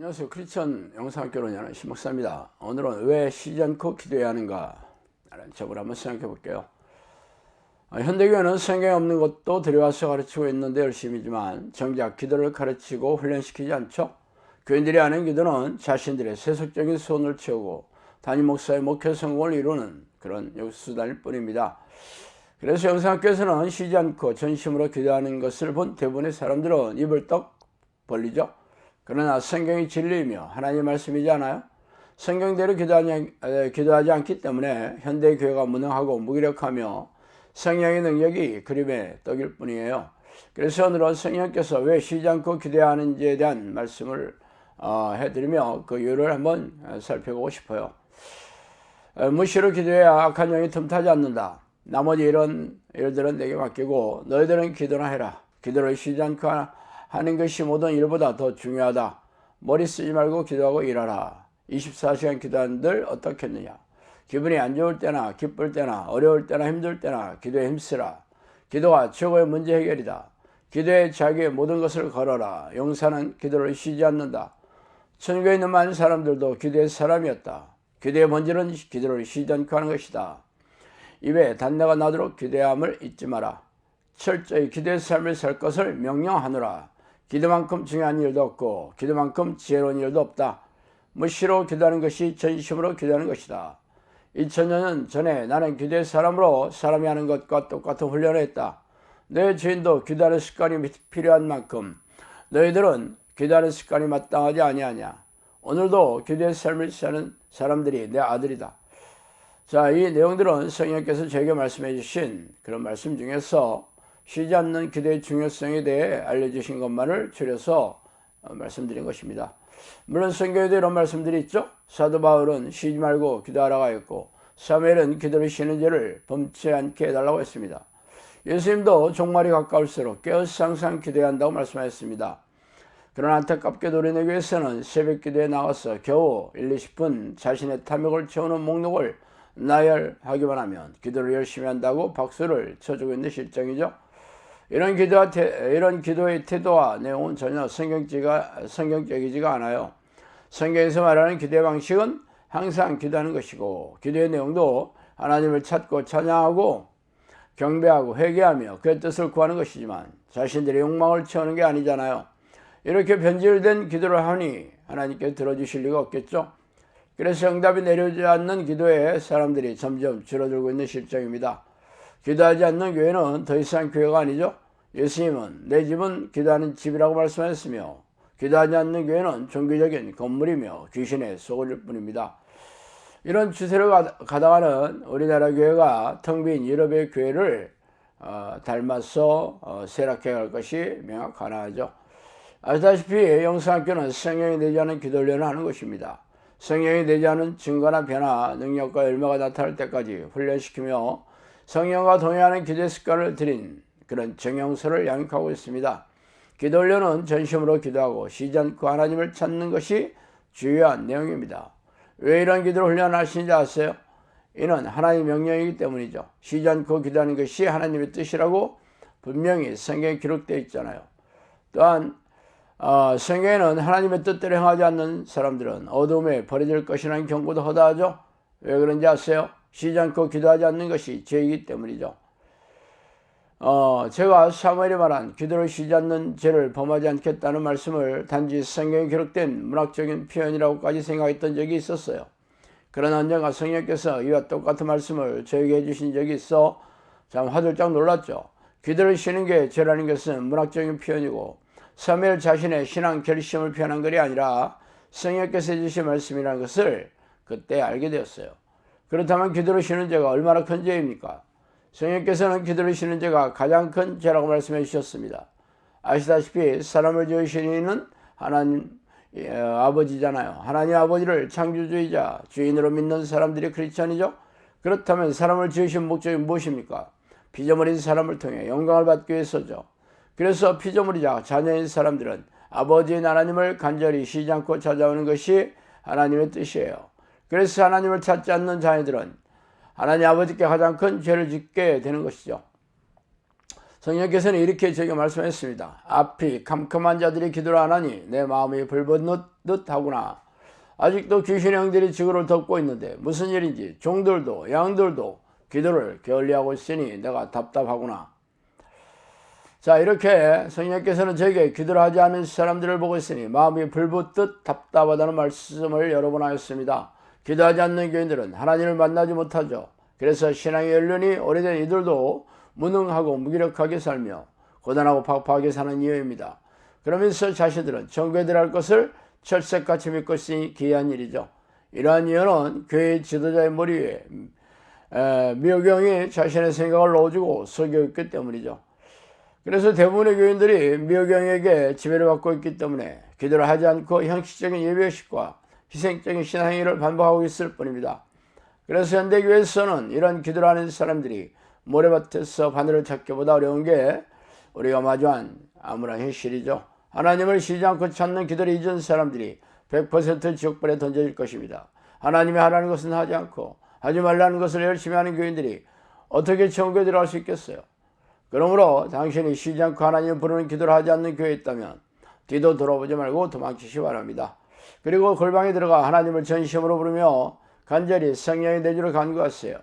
안녕하세요. 크리스천 영상학교로 여는 신목사입니다. 오늘은 왜 쉬지 않고 기도해야 하는가 라는 제목을 한번 생각해 볼게요. 현대교회는 성경에 없는 것도 들여와서 가르치고 있는데 열심이지만 정작 기도를 가르치고 훈련시키지 않죠. 교인들이 하는 기도는 자신들의 세속적인 소원을 채우고 담임 목사의 목회 성공을 이루는 그런 수단일 뿐입니다. 그래서 영상학교에서는 쉬지 않고 전심으로 기도하는 것을 본 대부분의 사람들은 입을 떡 벌리죠. 그러나 성경이 진리이며 하나님의 말씀이지 않아요? 성경대로 기도하지 않기 때문에 현대교회가 무능하고 무기력하며 성령의 능력이 그림의 떡일 뿐이에요. 그래서 오늘은 성령께서 왜 쉬지 않고 기도해야 하는지에 대한 말씀을 해드리며 그 이유를 한번 살펴보고 싶어요. 무시로 기도해야 악한 영이 틈타지 않는다. 나머지 이런 일들은 내게 맡기고 너희들은 기도나 해라. 기도를 쉬지 않고 하는 것이 모든 일보다 더 중요하다. 머리 쓰지 말고 기도하고 일하라. 24시간 기도하는들 어떻겠느냐. 기분이 안 좋을 때나 기쁠 때나 어려울 때나 힘들 때나 기도에 힘쓰라. 기도가 최고의 문제 해결이다. 기도에 자기의 모든 것을 걸어라. 용사는 기도를 쉬지 않는다. 천국에 있는 많은 사람들도 기도의 사람이었다. 기도의 본질은 기도를 쉬지 않고 하는 것이다. 입에 단내가 나도록 기도해야 함을 잊지 마라. 철저히 기도의 삶을 살 것을 명령하노라. 기도만큼 중요한 일도 없고 기도만큼 지혜로운 일도 없다. 무시로 기도하는 것이 전심으로 기도하는 것이다. 2000년 전에 나는 기도의 사람으로 사람이 하는 것과 똑같은 훈련을 했다. 너희 주인도 기도하는 습관이 필요한 만큼 너희들은 기도하는 습관이 마땅하지 아니하냐. 오늘도 기도의 삶을 사는 사람들이 내 아들이다. 자, 이 내용들은 성령께서 저에게 말씀해 주신 그런 말씀 중에서 쉬지 않는 기도의 중요성에 대해 알려주신 것만을 줄여서 말씀드린 것입니다. 물론 성경에도 이런 말씀들이 있죠. 사도 바울은 쉬지 말고 기도하라고 하였고 사무엘은 기도를 쉬는 죄를 범치 않게 해달라고 했습니다. 예수님도 종말이 가까울수록 깨어서 항상 기도해야 한다고 말씀하셨습니다. 그러나 안타깝게도 우리 교회에서는 새벽 기도에 나와서 겨우 1, 20분 자신의 탐욕을 채우는 목록을 나열하기만 하면 기도를 열심히 한다고 박수를 쳐주고 있는 실정이죠. 이런 기도의 태도와 내용은 전혀 성경적이지가 않아요. 성경에서 말하는 기도의 방식은 항상 기도하는 것이고 기도의 내용도 하나님을 찾고 찬양하고 경배하고 회개하며 그의 뜻을 구하는 것이지만 자신들의 욕망을 채우는 게 아니잖아요. 이렇게 변질된 기도를 하니 하나님께 들어주실 리가 없겠죠. 그래서 응답이 내려오지 않는 기도에 사람들이 점점 줄어들고 있는 실정입니다. 기도하지 않는 교회는 더 이상 교회가 아니죠. 예수님은 내 집은 기도하는 집이라고 말씀하셨으며 기도하지 않는 교회는 종교적인 건물이며 귀신의 소굴일 뿐입니다. 이런 추세를 가다가는 우리나라 교회가 텅 빈 유럽의 교회를 닮아서 쇠락해 갈 것이 명확하죠. 아시다시피 영상학교는 성령이 내지 않은 기도 훈련을 하는 것입니다. 성령이 내지 않은 증거나 변화, 능력과 열매가 나타날 때까지 훈련시키며 성령과 동행하는 기도의 습관을 들인 그런 정형서를 양육하고 있습니다. 기도 훈련은 전심으로 기도하고 쉬지 않고 하나님을 찾는 것이 주요한 내용입니다. 왜 이런 기도를 훈련하시는지 아세요? 이는 하나님의 명령이기 때문이죠. 쉬지 않고 기도하는 것이 하나님의 뜻이라고 분명히 성경에 기록되어 있잖아요. 또한 성경에는 하나님의 뜻대로 행하지 않는 사람들은 어둠에 버려질 것이라는 경고도 허다하죠. 왜 그런지 아세요? 쉬지 않고 기도하지 않는 것이 죄이기 때문이죠. 제가 사무엘이 말한 기도를 쉬지 않는 죄를 범하지 않겠다는 말씀을 단지 성경에 기록된 문학적인 표현이라고까지 생각했던 적이 있었어요. 그러나 언젠가 성령께서 이와 똑같은 말씀을 저에게 해주신 적이 있어 참 화들짝 놀랐죠. 기도를 쉬는 게 죄라는 것은 문학적인 표현이고 사무엘 자신의 신앙 결심을 표현한 것이 아니라 성령께서 해주신 말씀이라는 것을 그때 알게 되었어요. 그렇다면 기도를 쉬는 죄가 얼마나 큰 죄입니까? 성령께서는 기도를 쉬는 죄가 가장 큰 죄라고 말씀해 주셨습니다. 아시다시피 사람을 지으신 이는 하나님 아버지잖아요. 하나님 아버지를 창조주이자 주인으로 믿는 사람들이 크리스천이죠. 그렇다면 사람을 지으신 목적이 무엇입니까? 피조물인 사람을 통해 영광을 받기 위해서죠. 그래서 피조물이자 자녀인 사람들은 아버지인 하나님을 간절히 쉬지 않고 찾아오는 것이 하나님의 뜻이에요. 그래서 하나님을 찾지 않는 자녀들은 하나님 아버지께 가장 큰 죄를 짓게 되는 것이죠. 성령께서는 이렇게 제게 말씀했습니다. 앞이 캄캄한 자들이 기도를 안 하니 내 마음이 불붙는 듯 하구나. 아직도 귀신의 형들이 지구를 덮고 있는데 무슨 일인지 종들도 양들도 기도를 게을리하고 있으니 내가 답답하구나. 자, 이렇게 성령께서는 저에게 기도를 하지 않는 사람들을 보고 있으니 마음이 불붙듯 답답하다는 말씀을 여러 번 하였습니다. 기도하지 않는 교인들은 하나님을 만나지 못하죠. 그래서 신앙의 연륜이 오래된 이들도 무능하고 무기력하게 살며 고단하고 팍팍하게 사는 이유입니다. 그러면서 자신들은 천국에 들어갈 것을 철석같이 믿고 있으니 기이한 일이죠. 이러한 이유는 교회 지도자의 머리 위에 미호경이 자신의 생각을 넣어주고 속여있기 때문이죠. 그래서 대부분의 교인들이 미호경에게 지배를 받고 있기 때문에 기도를 하지 않고 형식적인 예배의식과 희생적인 신앙행위를 반복하고 있을 뿐입니다. 그래서 현대교회에서는 이런 기도를 하는 사람들이 모래밭에서 바늘을 찾기보다 어려운 게 우리가 마주한 암울한 현실이죠. 하나님을 쉬지 않고 찾는 기도를 잊은 사람들이 100% 지옥불에 던져질 것입니다. 하나님이 하라는 것은 하지 않고 하지 말라는 것을 열심히 하는 교인들이 어떻게 천국에 들어갈 수 있겠어요? 그러므로 당신이 쉬지 않고 하나님을 부르는 기도를 하지 않는 교회에 있다면 뒤도 돌아보지 말고 도망치시 바랍니다. 그리고 골방에 들어가 하나님을 전심으로 부르며 간절히 성령의 내주를 간구하세요.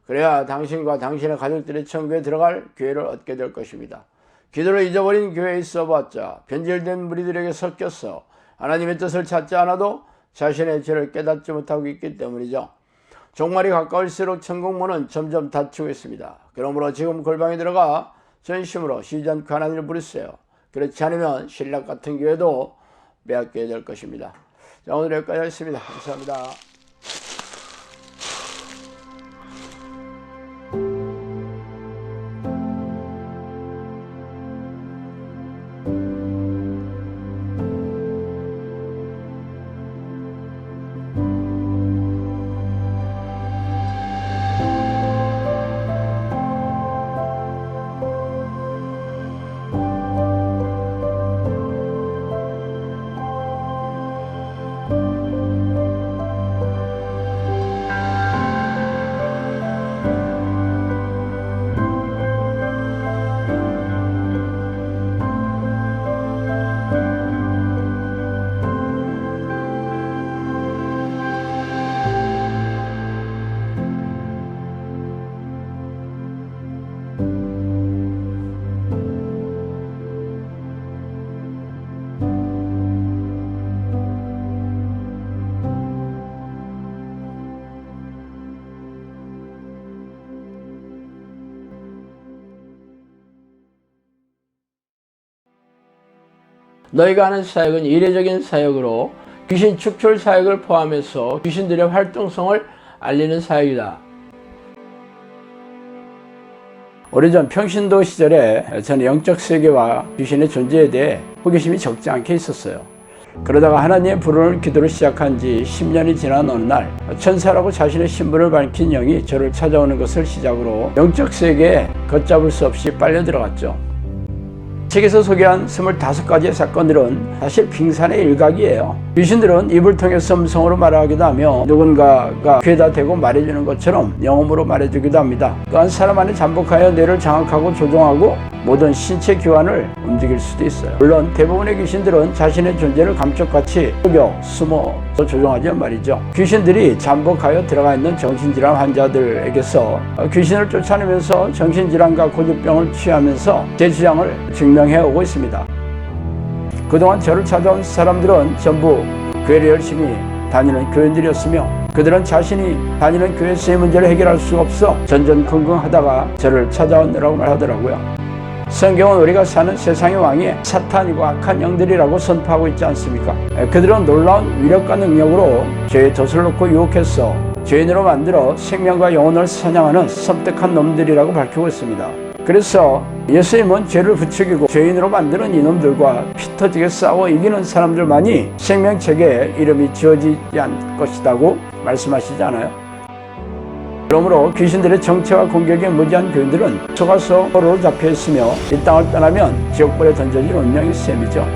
그래야 당신과 당신의 가족들이 천국에 들어갈 기회를 얻게 될 것입니다. 기도를 잊어버린 교회에 있어봤자 변질된 무리들에게 섞여서 하나님의 뜻을 찾지 않아도 자신의 죄를 깨닫지 못하고 있기 때문이죠. 종말이 가까울수록 천국문은 점점 닫히고 있습니다. 그러므로 지금 골방에 들어가 전심으로 쉬지 않고 하나님을 부르세요. 그렇지 않으면 신락 같은 교회도 빼앗게 될 것입니다. 자, 오늘 여기까지 하겠습니다. 감사합니다. 너희가 하는 사역은 이례적인 사역으로 귀신 축출 사역을 포함해서 귀신들의 활동성을 알리는 사역이다. 오래전 평신도 시절에 저는 영적 세계와 귀신의 존재에 대해 호기심이 적지 않게 있었어요. 그러다가 하나님의 부르는 기도를 시작한 지 10년이 지난 어느 날 천사라고 자신의 신분을 밝힌 영이 저를 찾아오는 것을 시작으로 영적 세계에 걷잡을 수 없이 빨려 들어갔죠. 책에서 소개한 25가지의 사건들은 사실 빙산의 일각이에요. 귀신들은 입을 통해서 음성으로 말하기도 하며 누군가가 귀에다 대고 말해주는 것처럼 영음으로 말해주기도 합니다. 또한 사람 안에 잠복하여 뇌를 장악하고 조종하고 모든 신체 기관을 움직일 수도 있어요. 물론 대부분의 귀신들은 자신의 존재를 감쪽같이 속여 숨어서 조종하지만 말이죠. 귀신들이 잠복하여 들어가 있는 정신질환 환자들에게서 귀신을 쫓아내면서 정신질환과 고집병을 취하면서 제 주장을 증명해오고 있습니다. 그동안 저를 찾아온 사람들은 전부 교회를 열심히 다니는 교인들이었으며 그들은 자신이 다니는 교회에서의 문제를 해결할 수가 없어 전전긍긍하다가 저를 찾아오느라고 말하더라고요. 성경은 우리가 사는 세상의 왕이 사탄이고 악한 영들이라고 선포하고 있지 않습니까? 그들은 놀라운 위력과 능력으로 죄의 덫을 놓고 유혹해서 죄인으로 만들어 생명과 영혼을 사냥하는 섬뜩한 놈들이라고 밝히고 있습니다. 그래서 예수님은 죄를 부추기고 죄인으로 만드는 이놈들과 피 터지게 싸워 이기는 사람들만이 생명책에 이름이 지어지지 않을 것이라고 말씀하시지 않아요? 그러므로 귀신들의 정체와 공격에 무지한 교인들은 속아서 포로로 잡혀있으며 이 땅을 떠나면 지옥불에 던져질 운명이 셈이죠.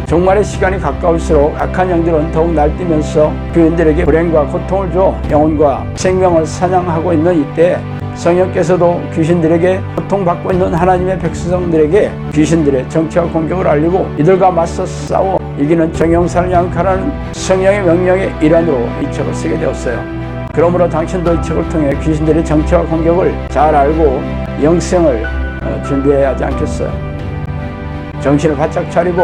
종말의 시간이 가까울수록 악한 영들은 더욱 날뛰면서 교인들에게 불행과 고통을 줘 영혼과 생명을 사냥하고 있는 이때 성령께서도 귀신들에게 고통받고 있는 하나님의 백성들에게 귀신들의 정체와 공격을 알리고 이들과 맞서 싸워 이기는 정형산을 양육하라는 성령의 명령의 일환으로 이 책을 쓰게 되었어요. 그러므로 당신도 이 책을 통해 귀신들의 정체와 공격을 잘 알고 영생을 준비해야 하지 않겠어요? 정신을 바짝 차리고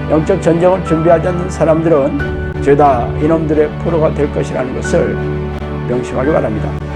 영적 전쟁을 준비하지 않는 사람들은 죄다 이놈들의 포로가 될 것이라는 것을 명심하기 바랍니다.